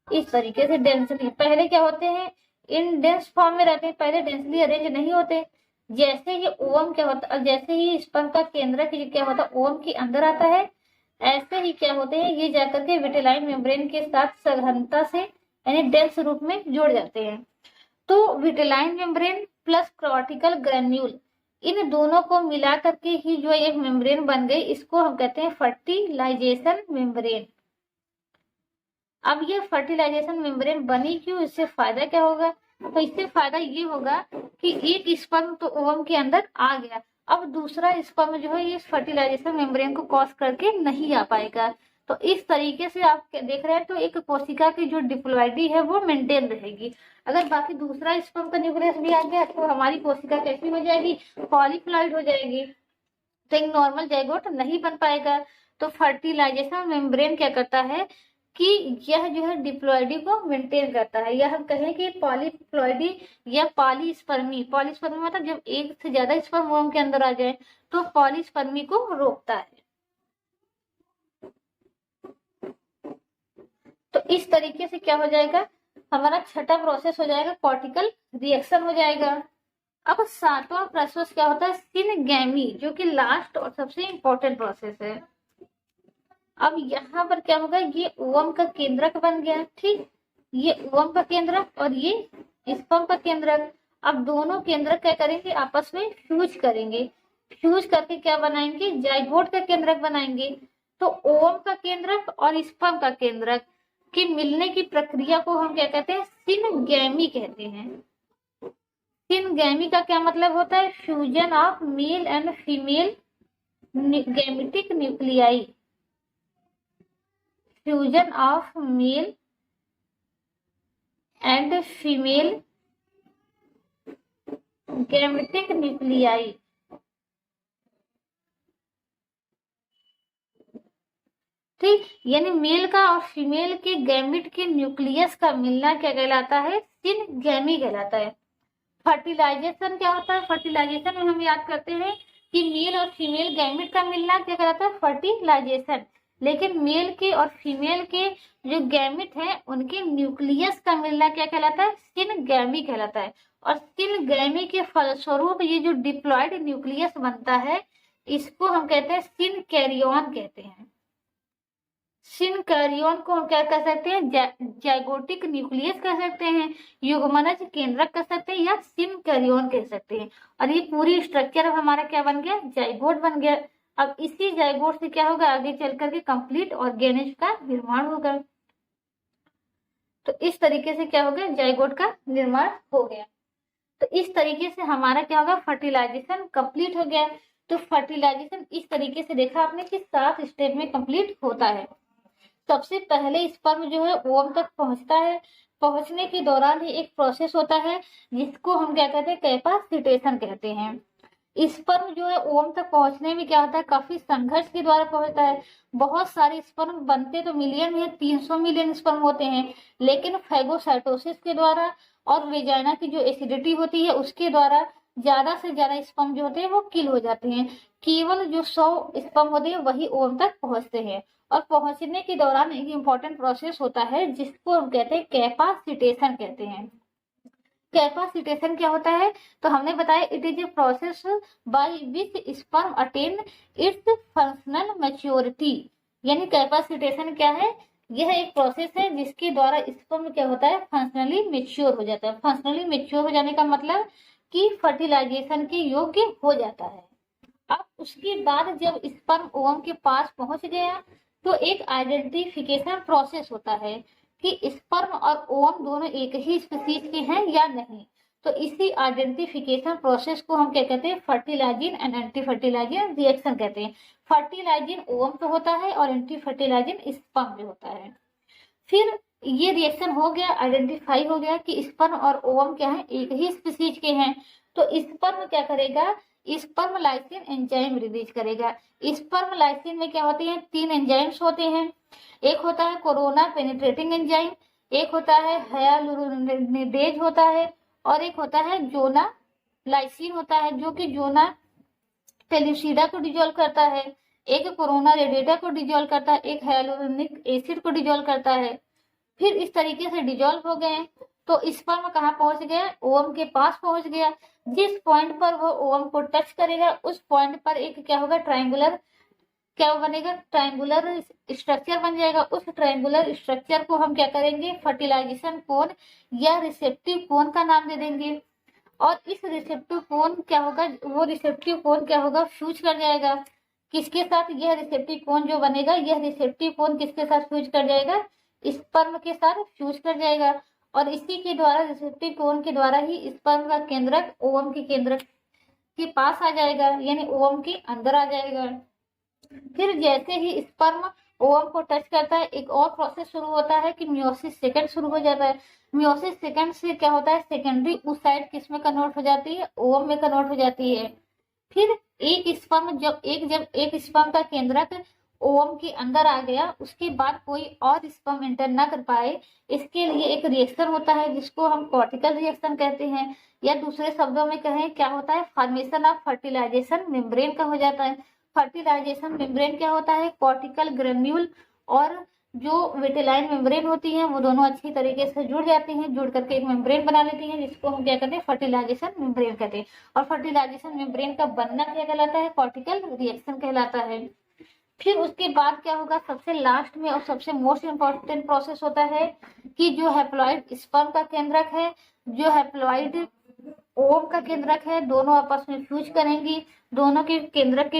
इस तरीके से डेंसली। पहले क्या होते हैं, इन डेंस फॉर्म में रहते हैं, पहले डेंसली अरेंज नहीं होते। जैसे ही ओवम क्या होता, जैसे ही स्पर्म का केंद्र क्या होता है ओवम के अंदर आता है, ऐसे ही क्या होते हैं, ये जाकर के विटेलाइन मेम्ब्रेन के साथ सघनता से यानी डेंस रूप में जुड़ जाते हैं। तो vitelline membrane plus cortical granule, इन दोनों को मिला करके ही जो एक मेम्ब्रेन बन गई, इसको हम कहते हैं फर्टिलाइजेशन मेम्ब्रेन। अब ये फर्टिलाइजेशन मेम्ब्रेन बनी क्यों, इससे फायदा क्या होगा, तो इससे फायदा ये होगा कि एक स्पर्म तो ओवम के अंदर आ गया, अब दूसरा स्पर्म जो है ये फर्टिलाइजेशन मेम्ब्रेन को क्रॉस करके नहीं आ पाएगा। तो इस तरीके से आप देख रहे हैं, तो एक कोशिका की जो डिप्लॉइडी है वो मेंटेन रहेगी। अगर बाकी दूसरा स्पर्म का न्यूक्लियस भी आ गया तो हमारी कोशिका कैसी हो जाएगी, पॉलीप्लॉइड हो जाएगी, तो एक नॉर्मल जाइगोट नहीं बन पाएगा। तो फर्टिलाइजेशन मेम्ब्रेन क्या करता है कि यह जो है डिप्लॉइडी को मेंटेन करता है, या हम कहें कि पॉलीप्लॉइडी या पॉलीस्पर्मी। पॉलीस्पर्मी मतलब जब एक से ज्यादा स्पर्म ओवम के अंदर आ जाए तो पॉलीस्पर्मी को रोकता है। तो इस तरीके से क्या हो जाएगा, हमारा छठा प्रोसेस हो जाएगा, कॉर्टिकल रिएक्शन हो जाएगा। अब सातवां प्रोसेस क्या होता है, सिनगैमी, जो कि लास्ट और सबसे इंपॉर्टेंट प्रोसेस है। अब यहाँ पर क्या होगा, ये ओवम का केंद्रक बन गया, ठीक, ये ओवम का केंद्रक और ये स्पर्म का केंद्रक। अब दोनों केंद्रक क्या करेंगे, आपस में फ्यूज करेंगे, फ्यूज करके क्या बनाएंगे, जाइगोट का केंद्रक बनाएंगे। तो ओवम का केंद्रक और स्पर्म का केंद्रक के मिलने की प्रक्रिया को हम क्या कहते हैं, सिनगैमी कहते हैं। सिनगैमी का क्या मतलब होता है, fusion of male and female gametic nuclei, fusion of male and female gametic nuclei. ठीक, यानी मेल का और फीमेल के गैमिट के न्यूक्लियस का मिलना क्या कहलाता है? सिनगैमी कहलाता है। फर्टिलाइजेशन क्या होता है? फर्टिलाइजेशन में हम याद करते हैं कि मेल और फीमेल गैमिट का मिलना क्या कहलाता है? फर्टिलाइजेशन। लेकिन मेल के और फीमेल के जो गैमिट है उनके न्यूक्लियस का मिलना क्या कहलाता है? सिनगैमी कहलाता है। और सिनगैमी के फलस्वरूप ये जो डिप्लॉयड न्यूक्लियस बनता है इसको हम कहते हैं सिनकैरियन कहते हैं। सिनकैरियन को हम क्या कह सकते हैं? जाइगोटिक न्यूक्लियस कह सकते हैं, युग्मनज केंद्रक कह सकते हैं, या सिनकैरियन कह सकते हैं। और ये पूरी स्ट्रक्चर अब हमारा क्या बन गया? जाइगोट बन गया। अब इसी जाइगोट से क्या होगा? आगे चल करके कंप्लीट ऑर्गेनिज का निर्माण होगा। तो इस तरीके से क्या हो गया? जाइगोट का निर्माण हो गया। तो इस तरीके से हमारा क्या होगा? फर्टिलाइजेशन कंप्लीट हो गया। तो फर्टिलाइजेशन इस तरीके से देखा आपने कि 7 स्टेप में कंप्लीट होता है। सबसे पहले स्पर्म जो है ओवम तक पहुंचता है। पहुंचने के दौरान ही एक प्रोसेस होता है जिसको हम क्या कहते हैं? कैपासिटेशन कहते हैं। स्पर्म जो है ओवम तक पहुंचने में क्या होता है? काफी संघर्ष के द्वारा पहुंचता है। बहुत सारे स्पर्म बनते तो मिलियन में 300 मिलियन स्पर्म होते हैं, लेकिन फैगोसाइटोसिस के द्वारा और वेजाइना की जो एसिडिटी होती है उसके द्वारा ज्यादा से ज्यादा स्पर्म जो होते हैं वो किल हो जाते हैं। केवल जो 100 स्पर्म होते हैं वही ओवम तक पहुंचते हैं। और पहुंचने के दौरान एक इम्पोर्टेंट प्रोसेस होता है जिसको हम कहते हैं कैपासिटेशन कहते हैं। कैपासिटेशन क्या होता है? तो हमने बताया it is a process by which sperm attain it's functional maturity. यानी कैपासिटेशन क्या है? यह एक प्रोसेस है जिसके द्वारा स्पर्म क्या होता है? फंक्शनली मेच्योर हो जाता है। फंक्शनली मेच्योर हो जाने का मतलब कि फर्टिलाइजेशन के योग्य हो जाता है। अब उसके बाद जब स्पर्म ओवम के पास पहुंच गया तो एक आइडेंटिफिकेशन प्रोसेस होता है कि स्पर्म और ओवम दोनों एक ही स्पीशीज के हैं या नहीं। तो इसी आइडेंटिफिकेशन प्रोसेस को हम क्या कहते हैं? Fertilising and anti fertilising reaction कहते हैं। फर्टिलाइजिंग ओवम पे होता है और एंटी फर्टिलाइजिंग स्पर्म पे होता है। फिर ये रिएक्शन हो गया, आइडेंटिफाई हो गया कि स्पर्म और ओवम क्या है? एक ही स्पीशीज के हैं। तो स्पर्म क्या करेगा? स्पर्म लाइसिन एंजाइम रिलीज करेगा। स्पर्म लाइसिन में क्या होते हैं? 3 एंजाइम्स होते हैं। एक होता है कोरोना पेनिट्रेटिंग एंजाइम, एक होता है हायालुरोनिडेज होता है, और एक होता है जोना लाइसिन होता है जो कि जोना पेलुसिडा को डिजोल्व करता है, एक कोरोना रेडिएटा को डिजोल्व करता है, एक हाइलुरोनिक एसिड को डिजोल्व करता है। फिर इस तरीके से डिजोल्व हो गए तो स्पर्म कहाँ पहुंच गया? ओवम के पास पहुंच गया। जिस पॉइंट पर वो ओवम को टच करेगा उस पॉइंट पर एक क्या होगा? ट्रायंगुलर क्या बनेगा? ट्रायंगुलर स्ट्रक्चर बन जाएगा। उस ट्रायंगुलर स्ट्रक्चर को हम क्या करेंगे? फर्टिलाइजेशन कोन या रिसेप्टिव कोन का नाम दे देंगे। और इस रिसेप्टिव कोन क्या होगा? वो रिसेप्टिव कोन क्या होगा? फ्यूज कर जाएगा। किसके साथ? यह रिसेप्टिव कोन जो बनेगा, यह रिसेप्टिव कोन किसके साथ फ्यूज कर जाएगा? स्पर्म के साथ फ्यूज कर जाएगा। और इसी के द्वारा, रिसेप्टिव कोन के द्वारा ही स्पर्म का केंद्रक ओवम के केंद्रक के पास आ जाएगा, यानी ओवम के अंदर आ जाएगा। फिर जैसे ही स्पर्म ओवम को टच करता है एक और प्रोसेस शुरू होता है कि मियोसिस सेकंड शुरू हो जाता है। मियोसिस सेकंड से क्या होता है? सेकेंडरी oocyte किस में कन्वर्ट हो जाती है? ओवम में कन्वर्ट हो जाती है। फिर एक स्पर्म का केंद्रक ओवम के अंदर आ गया, उसके बाद कोई और स्पर्म एंटर ना कर पाए, इसके लिए एक रिएक्शन होता है जिसको हम कॉर्टिकल रिएक्शन कहते हैं, या दूसरे शब्दों में कहें क्या होता है? फॉर्मेशन ऑफ फर्टिलाइजेशन मेम्ब्रेन का हो जाता है। फर्टिलाइजेशन मेम्ब्रेन क्या होता है? कॉर्टिकल ग्रेन्यूल और जो विटेलाइन मेम्ब्रेन होती है वो दोनों अच्छी तरीके से जुड़ जाती हैं, जुड़ करके एक मेम्ब्रेन बना लेती हैं जिसको हम क्या कहते हैं? फर्टिलाइजेशन मेम्ब्रेन कहते हैं। और फर्टिलाइजेशन मेम्ब्रेन का बनना क्या कहलाता है? कॉर्टिकल रिएक्शन कहलाता है। फिर उसके बाद क्या होगा? सबसे लास्ट में और सबसे मोस्ट इम्पोर्टेंट प्रोसेस होता है कि जो हैप्लॉइड स्पर्म का केंद्रक है, जो हैप्लॉइड ओवम का केंद्रक है, दोनों आपस में फ्यूज करेंगी। दोनों के केंद्रक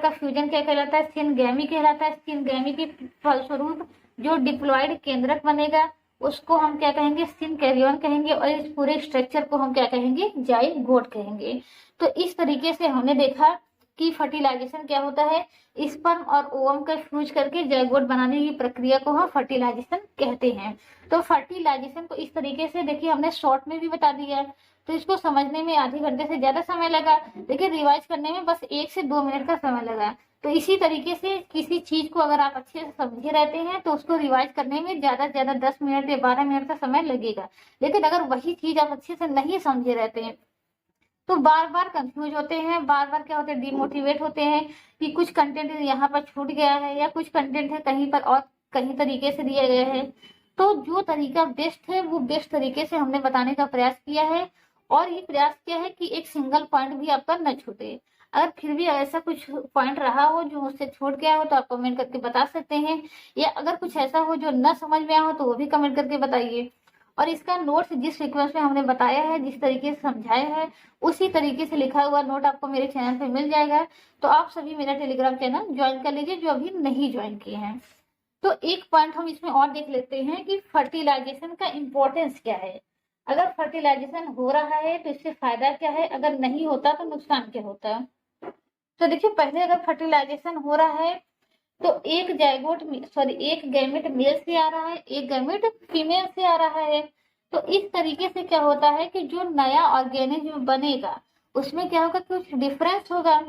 का फ्यूजन क्या कहलाता है? सिनगैमी कहलाता है। सिनगैमी के फलस्वरूप जो डिप्लॉइड केंद्रक बनेगा उसको हम क्या कहेंगे? सिनकैरियन कहेंगे। और इस पूरे स्ट्रक्चर को हम क्या कहेंगे? जाइगोट कहेंगे। तो इस तरीके से हमने देखा कि फर्टिलाइजेशन क्या होता है, स्पर्म और ओवम का फ्यूज करके जाइगोट बनाने की प्रक्रिया को हम फर्टिलाइजेशन कहते हैं। तो फर्टिलाइजेशन को इस तरीके से देखिए हमने शॉर्ट में भी बता दिया है, तो इसको समझने में आधे घंटे से ज्यादा समय लगा, देखिए रिवाइज करने में बस 1 से 2 मिनट का समय लगा। तो इसी तरीके से किसी चीज को अगर आप अच्छे से समझे रहते हैं तो उसको रिवाइज करने में ज्यादा से ज्यादा 10 मिनट या 12 मिनट का समय लगेगा। लेकिन अगर वही चीज आप अच्छे से नहीं समझे रहते हैं तो बार बार कंफ्यूज होते हैं, बार बार क्या होते हैं, डिमोटिवेट होते हैं कि कुछ कंटेंट यहाँ पर छूट गया है या कुछ कंटेंट है कहीं पर और कहीं तरीके से दिया गया है। तो जो तरीका बेस्ट है वो बेस्ट तरीके से हमने बताने का प्रयास किया है, और ये प्रयास किया है कि एक सिंगल पॉइंट भी आपका न छूटे। अगर फिर भी ऐसा कुछ पॉइंट रहा हो जो मुझसे छूट गया हो तो आप कमेंट करके बता सकते हैं, या अगर कुछ ऐसा हो जो न समझ में आया हो तो वो भी कमेंट करके बताइए। और इसका नोट्स जिस सीक्वेंस में हमने बताया है, जिस तरीके से समझाया है, उसी तरीके से लिखा हुआ नोट आपको मेरे चैनल पे मिल जाएगा। तो आप सभी मेरा टेलीग्राम चैनल ज्वाइन कर लीजिए जो अभी नहीं ज्वाइन किए हैं। तो एक पॉइंट हम इसमें और देख लेते हैं कि फर्टिलाइजेशन का इम्पोर्टेंस क्या है। अगर फर्टिलाइजेशन हो रहा है तो इससे फायदा क्या है, अगर नहीं होता तो नुकसान क्या होता है। तो देखिए पहले अगर फर्टिलाइजेशन हो रहा है तो एक गैमेट मेल से आ रहा है, एक गैमेट फीमेल से आ रहा है। तो इस तरीके से क्या होता है कि जो नया ऑर्गेनिज्म बनेगा उसमें क्या होगा, कुछ डिफरेंस होगा।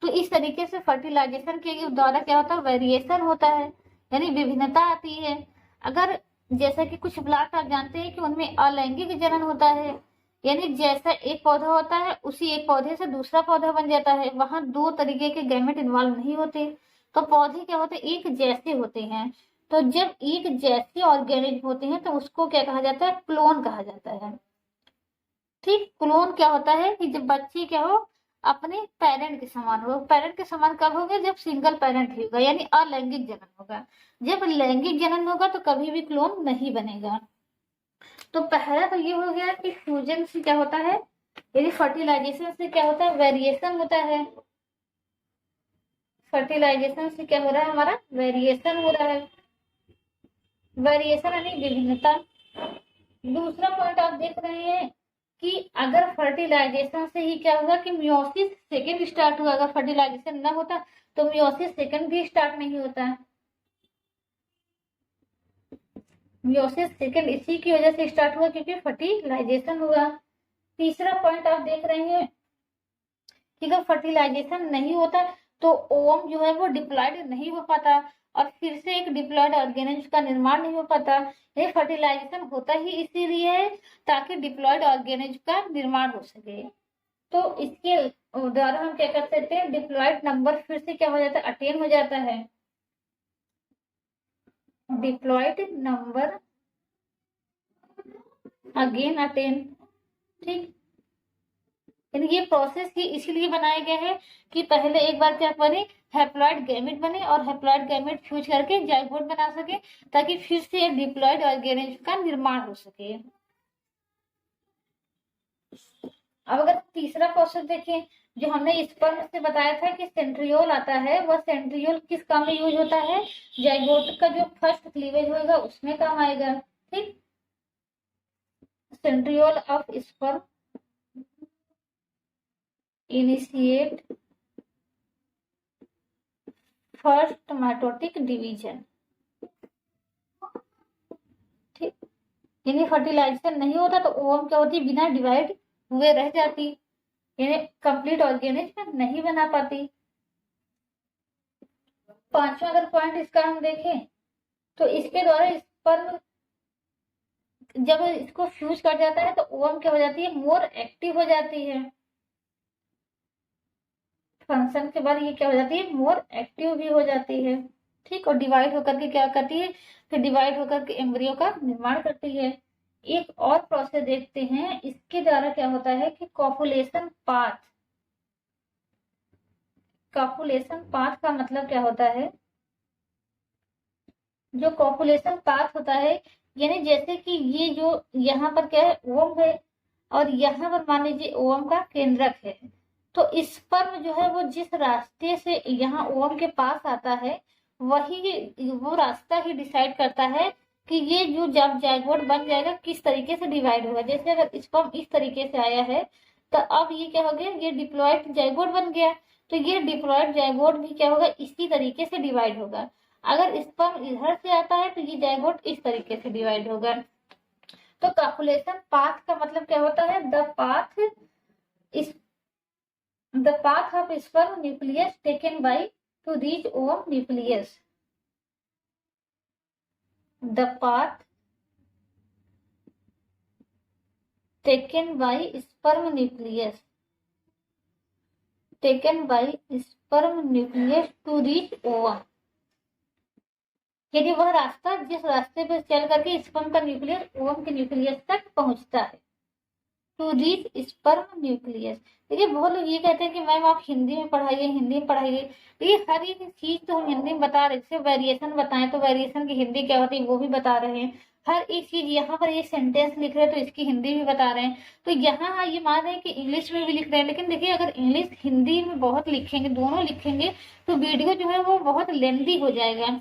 तो इस तरीके से फर्टिलाइजेशन के द्वारा क्या होता है, वेरिएशन होता है, यानी विभिन्नता आती है। अगर जैसा कि कुछ प्लांट आप जानते हैं कि उनमें अलैंगिक जनन होता है, यानी जैसा एक पौधा होता है उसी एक पौधे से दूसरा पौधा बन जाता है, वहां 2 तरीके के गैमेट इन्वॉल्व नहीं होते। तो पौधे क्या होते हैं, एक जैसे होते हैं। तो जब एक जैसे ऑर्गेनिज्म होते हैं तो उसको क्या कहा जाता है, क्लोन कहा जाता है। ठीक, क्लोन क्या होता है कि जब बच्चे क्या हो अपने पेरेंट के समान हो। पेरेंट के समान कब होगा, जब सिंगल पेरेंट ही होगा, यानी अलैंगिक जनन होगा। जब लैंगिक जनन होगा तो कभी भी क्लोन नहीं बनेगा। तो पहला तो ये हो गया कि फ्यूजन से क्या होता है, यदि फर्टिलाइजेशन से क्या होता है, वेरिएशन होता है। फर्टिलाइजेशन से क्या हो रहा है, हमारा वेरिएशन हो रहा है। वेरिएशन यानी विभिन्नता। दूसरा पॉइंट आप देख रहे हैं कि अगर फर्टिलाइजेशन से ही क्या होगा कि मियोसिस सेकंड स्टार्ट हुआ। अगर फर्टिलाइजेशन ना होता तो मियोसिस सेकंड भी स्टार्ट नहीं होता। मियोसिस सेकंड इसी की वजह से स्टार्ट हुआ क्योंकि फर्टिलाइजेशन हुआ। तीसरा पॉइंट आप देख रहे हैं कि अगर फर्टिलाइजेशन नहीं होता तो ओवम जो है वो डिप्लॉयड नहीं हो पाता, और फिर से एक डिप्लॉयड ऑर्गेनिज्म का निर्माण नहीं हो पाता। ये फर्टिलाइजेशन होता ही इसीलिए है ताकि डिप्लॉयड ऑर्गेनिज्म का निर्माण हो सके। तो इसके द्वारा हम क्या कर सकते हैं, डिप्लॉयड नंबर फिर से क्या हो जाता है, अटेन हो जाता है। Diploid number again attain. ठीक, यानी ये प्रोसेस ही इसीलिए बनाया गया है कि पहले एक बार क्या बने, हैप्लॉइड गैमेट बने, और हैप्लॉइड गैमेट फ्यूज करके जाइगोट बना सके, ताकि फिर से एक डिप्लॉयड ऑर्गेनिज्म का निर्माण हो सके। अब अगर तीसरा प्रोसेस देखें, जो हमने स्पर्म से बताया था कि सेंट्रियोल आता है, वह सेंट्रियोल किस काम में यूज होता है, जाइगोट का जो फर्स्ट क्लीवेज होगा उसमें काम आएगा। ठीक, centriole of sperm initiate first mitotic division. ठीक, यानी फर्टिलाइजेशन नहीं होता तो ओवम क्या होती, बिना डिवाइड हुए रह जाती, यानी कंप्लीट ऑर्गेनिज्म नहीं बना पाती। पांचवा अगर पॉइंट इसका हम देखें तो इसके द्वारा स्पर्म जब इसको फ्यूज कर जाता है तो ओवम क्या हो जाती है, मोर एक्टिव हो जाती है। फंक्शन के बाद ये क्या हो जाती है, मोर एक्टिव भी हो जाती है। ठीक, और डिवाइड होकर के क्या करती है, फिर डिवाइड होकर के एम्ब्रियो का निर्माण करती है। एक और प्रोसेस देखते हैं, इसके द्वारा क्या होता है कि कॉपुलेशन पाथ। कॉपुलेशन पाथ का मतलब क्या होता है, जो कॉपुलेशन पाथ होता है, यानी जैसे कि ये जो यहाँ पर क्या है, ओवम है, और यहाँ पर मान लीजिए ओवम का केंद्रक है। तो स्पर्म जो है वो जिस रास्ते से यहाँ ओवम के पास आता है वो रास्ता ही डिसाइड करता है कि ये जो जब जाइगोट बन जाएगा किस तरीके से डिवाइड होगा। जैसे अगर स्पर्म इस तरीके से आया है तो अब ये क्या हो गया, ये डिप्लॉयड जाइगोट बन गया। तो ये डिप्लॉयड जाइगोट भी क्या होगा, इसी तरीके से डिवाइड होगा। अगर स्पर्म इधर से आता है तो ये जाइगोट इस तरीके से डिवाइड होगा। तो कॉपुलेशन पाथ का मतलब क्या होता है, the path of sperm nucleus taken by to reach ovum nucleus. The path taken by sperm nucleus to reach ovum, यानी वह रास्ता जिस रास्ते पर चल करके स्पर्म का न्यूक्लियस ओवम के न्यूक्लियस तक पहुंचता है। To reach sperm nucleus. देखिए बहुत लोग ये कहते हैं कि मैम आप हिंदी में पढ़ाइए। देखिए हर एक चीज तो हम हिंदी में बता रहे, जैसे वेरिएशन बताएं तो वेरिएशन की हिंदी क्या होती है वो भी बता रहे हैं। हर एक चीज यहाँ पर एक सेंटेंस लिख रहे हैं तो इसकी हिंदी भी बता रहे हैं। तो यहाँ ये मान रहे हैं कि इंग्लिश में भी लिख रहे हैं, लेकिन देखिए अगर इंग्लिश हिंदी में बहुत लिखेंगे, दोनों लिखेंगे, तो वीडियो जो है वो बहुत लेंथी हो जाएगा।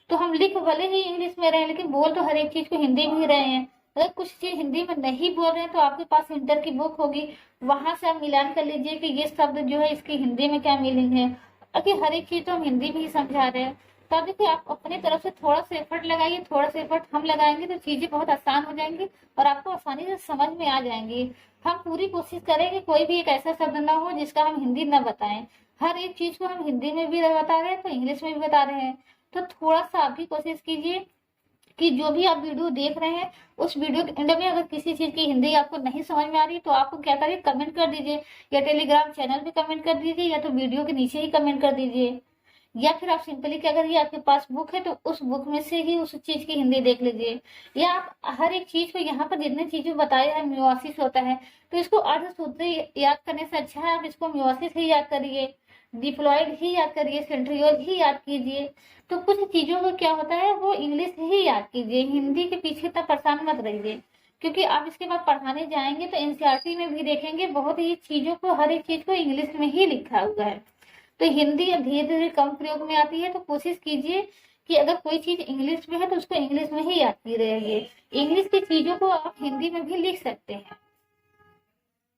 तो हम लिख भले ही इंग्लिश में रहे हैं, लेकिन बोल तो हर एक चीज को हिंदी में ही रहे हैं। अगर कुछ चीज हिंदी में नहीं बोल रहे हैं तो आपके पास इंटर की बुक होगी, वहां से आप मिलान कर लीजिए कि ये शब्द जो है इसकी हिंदी में क्या मीनिंग है। अगर हर एक चीज तो हम हिंदी में ही समझा रहे हैं, तो देखिए आप अपनी तरफ से थोड़ा सा एफर्ट लगाइए, थोड़ा सा एफर्ट हम लगाएंगे तो चीजें बहुत आसान हो जाएंगी और आपको आसानी से समझ में आ जाएंगी। हम पूरी कोशिश करेंगे कोई भी एक ऐसा शब्द ना हो जिसका हम हिंदी न बताएं। हर एक चीज को हम हिंदी में भी बता रहे हैं तो इंग्लिश में भी बता रहे हैं। तो थोड़ा सा आप भी कोशिश कीजिए कि जो भी आप वीडियो देख रहे हैं उस वीडियो के एंड में अगर किसी चीज की हिंदी आपको नहीं समझ में आ रही तो आपको क्या करिए, कमेंट कर दीजिए, या टेलीग्राम चैनल पे कमेंट कर दीजिए, या तो वीडियो के नीचे ही कमेंट कर दीजिए, या फिर आप सिंपली क्या करिए, आपके पास बुक है तो उस बुक में से ही उस चीज की हिंदी देख लीजिए। या आप हर एक चीज को यहाँ पर जितने चीजें बताया है मियोसिस होता है तो इसको अर्धसूत्री याद करने से अच्छा है आप इसको मियोसिस ही याद करिए, डिप्लॉयड ही याद करिए, सेंट्रियोल ही याद कीजिए। तो कुछ चीजों को क्या होता है वो इंग्लिश ही याद कीजिए, हिंदी के पीछे तक परेशान मत रहिए, क्योंकि आप इसके बाद पढ़ाने जाएंगे तो एनसीईआरटी में भी देखेंगे बहुत ही चीजों को, हर एक चीज को इंग्लिश में ही लिखा हुआ है। तो हिंदी अब धीरे धीरे कम प्रयोग में आती है, तो कोशिश कीजिए कि अगर कोई चीज इंग्लिश में है तो उसको इंग्लिश में ही याद की रहिए। इंग्लिश की चीजों को आप हिंदी में भी लिख सकते हैं।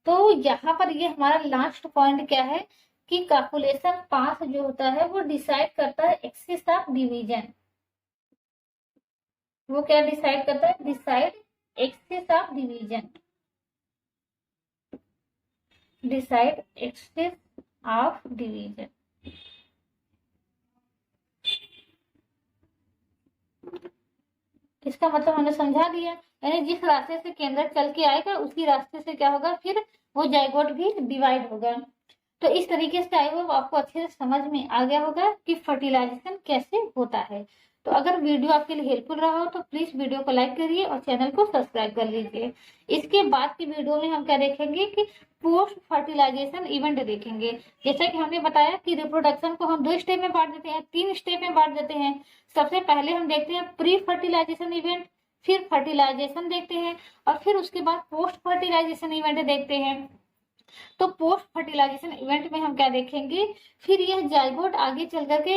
तो यहाँ पर ये हमारा लास्ट पॉइंट क्या है कि कैलकुलेशन पाथ जो होता है वो डिसाइड करता है एक्सिस ऑफ डिवीजन। वो क्या डिसाइड करता है, decide axis of division, decide axis of division. इसका मतलब हमने समझा दिया, यानी जिस रास्ते से केंद्र चल के आएगा उसी रास्ते से क्या होगा, फिर वो जाइगोट भी डिवाइड होगा। तो इस तरीके से आई होप आपको अच्छे से समझ में आ गया होगा कि फर्टिलाइजेशन कैसे होता है। तो अगर वीडियो आपके लिए हेल्पफुल रहा हो तो प्लीज वीडियो को लाइक करिए और चैनल को सब्सक्राइब कर लीजिए। इसके बाद की वीडियो में हम क्या देखेंगे कि पोस्ट फर्टिलाइजेशन इवेंट देखेंगे। जैसा कि हमने बताया कि रिप्रोडक्शन को हम 2 स्टेप में बांट देते हैं, 3 स्टेप में बांट देते हैं। सबसे पहले हम देखते हैं प्री फर्टिलाइजेशन इवेंट, फिर फर्टिलाइजेशन देखते हैं और फिर उसके बाद पोस्ट फर्टिलाइजेशन इवेंट देखते हैं। तो पोस्ट फर्टिलाइजेशन इवेंट में हम क्या देखेंगे, फिर यह जाइगोट आगे चल करके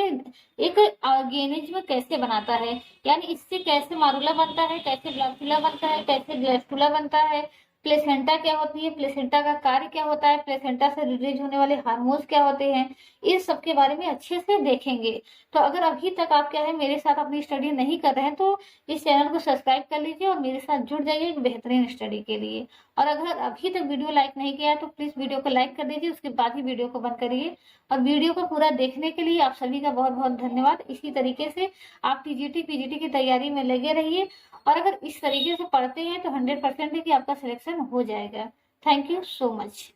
एक ऑर्गेनिज्म कैसे बनाता है, यानी इससे कैसे मारुला बनता है, कैसे ब्लास्टुला बनता है, कैसे ग्लैस्टुला बनता है, प्लेसेंटा क्या होती है, प्लेसेंटा का कार्य क्या होता है, प्लेसेंटा से रिलीज होने वाले हार्मोन्स क्या होते हैं, इस सब के बारे में अच्छे से देखेंगे। तो अगर अभी तक आप क्या है मेरे साथ अपनी स्टडी नहीं कर रहे हैं तो इस चैनल को सब्सक्राइब कर लीजिए और मेरे साथ जुड़ जाइए एक बेहतरीन स्टडी के लिए। और अगर अभी तक वीडियो लाइक नहीं किया है तो प्लीज वीडियो को लाइक कर दीजिए, उसके बाद ही वीडियो को बंद करिए। और वीडियो को पूरा देखने के लिए आप सभी का बहुत बहुत धन्यवाद। इसी तरीके से आप टीजीटी पीजीटी की तैयारी में लगे रहिए और अगर इस तरीके से पढ़ते हैं तो 100% है कि आपका सिलेक्शन हो जाएगा। Thank you so much.